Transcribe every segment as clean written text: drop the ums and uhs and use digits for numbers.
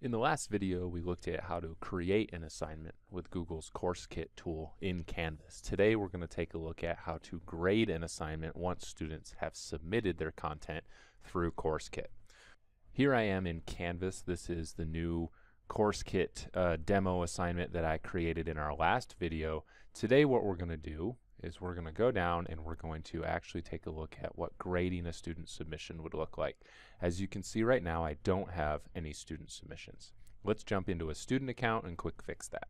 In the last video, we looked at how to create an assignment with Google's Course Kit tool in Canvas. Today, we're going to take a look at how to grade an assignment once students have submitted their content through Course Kit. Here I am in Canvas. This is the new Course Kit demo assignment that I created in our last video. Today, what we're going to do is we're going to go down and we're going to actually take a look at what grading a student submission would look like. As you can see right now, I don't have any student submissions. Let's jump into a student account and quick fix that.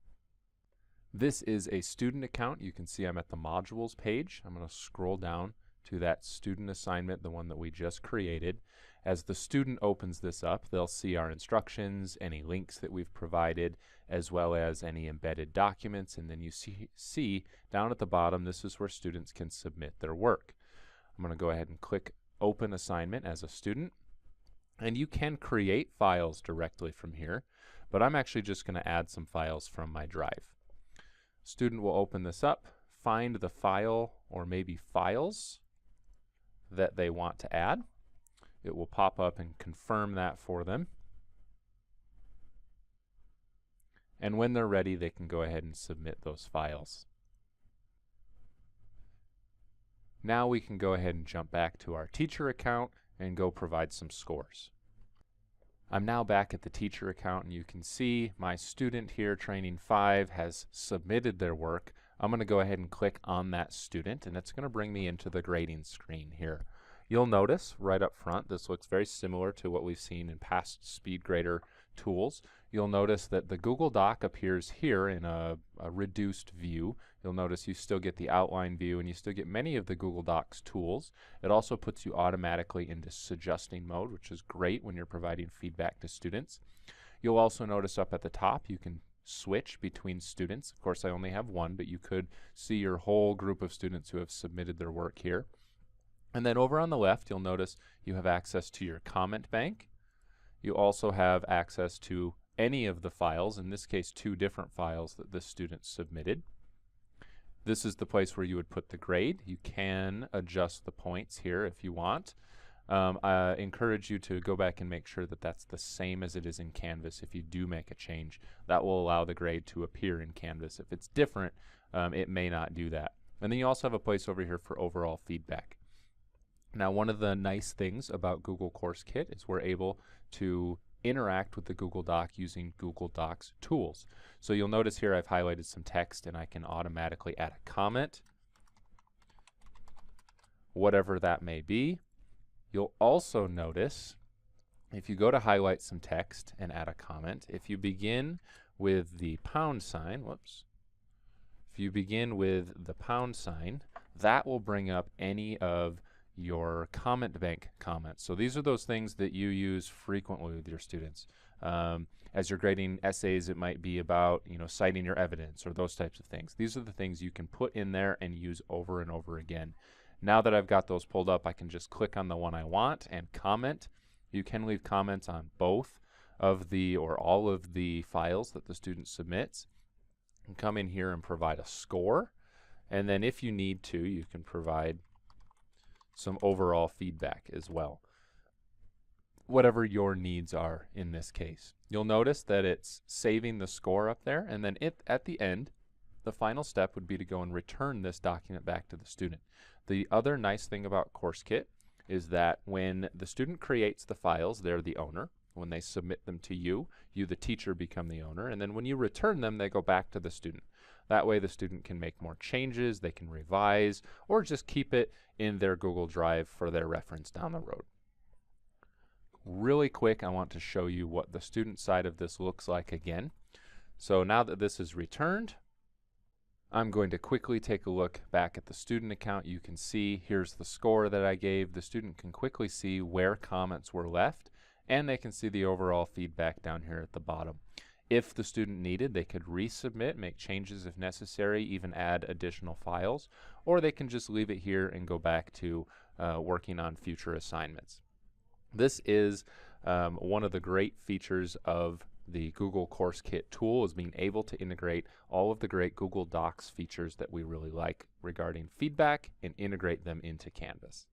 This is a student account. You can see I'm at the modules page. I'm going to scroll down to that student assignment, the one that we just created. As the student opens this up, they'll see our instructions, any links that we've provided, as well as any embedded documents, and then you see down at the bottom, this is where students can submit their work. I'm going to go ahead and click Open Assignment as a student, and you can create files directly from here, but I'm actually just going to add some files from my drive. Student will open this up, find the file or maybe files that they want to add. It will pop up and confirm that for them. And when they're ready, they can go ahead and submit those files. Now we can go ahead and jump back to our teacher account and go provide some scores. I'm now back at the teacher account, and you can see my student here, Training 5, has submitted their work. I'm going to go ahead and click on that student, and it's going to bring me into the grading screen here. You'll notice right up front, this looks very similar to what we've seen in past SpeedGrader tools. You'll notice that the Google Doc appears here in a reduced view. You'll notice you still get the outline view and you still get many of the Google Docs tools. It also puts you automatically into suggesting mode, which is great when you're providing feedback to students. You'll also notice up at the top you can switch between students. Of course, I only have one, but you could see your whole group of students who have submitted their work here. And then over on the left, you'll notice you have access to your comment bank. You also have access to any of the files, in this case 2 different files that this student submitted. This is the place where you would put the grade. You can adjust the points here if you want. I encourage you to go back and make sure that that's the same as it is in Canvas. If you do make a change, that will allow the grade to appear in Canvas. If it's different, it may not do that. And then you also have a place over here for overall feedback. Now, one of the nice things about Google Course Kit is we're able to interact with the Google Doc using Google Docs tools. So you'll notice here I've highlighted some text and I can automatically add a comment, whatever that may be. You'll also notice if you go to highlight some text and add a comment, if you begin with the pound sign, if you begin with the pound sign, that will bring up any of your comment bank comments. So these are those things that you use frequently with your students. As you're grading essays, it might be about, citing your evidence or those types of things. These are the things you can put in there and use over and over again. Now that I've got those pulled up, I can just click on the one I want and comment. You can leave comments on both of the or all of the files that the student submits. You can come in here and provide a score, and then if you need to, you can provide some overall feedback as well, whatever your needs are in this case. You'll notice that it's saving the score up there, and then at the end, the final step would be to go and return this document back to the student. The other nice thing about Course Kit is that when the student creates the files, they're the owner. When they submit them to you, the teacher, become the owner, and then when you return them, they go back to the student. That way the student can make more changes, they can revise, or just keep it in their Google Drive for their reference down the road. Really quick, I want to show you what the student side of this looks like again. So now that this is returned, I'm going to quickly take a look back at the student account. You can see here's the score that I gave. The student can quickly see where comments were left, and they can see the overall feedback down here at the bottom. If the student needed, they could resubmit, make changes if necessary, even add additional files, or they can just leave it here and go back to working on future assignments. This is one of the great features of the Google Course Kit tool, is being able to integrate all of the great Google Docs features that we really like regarding feedback and integrate them into Canvas.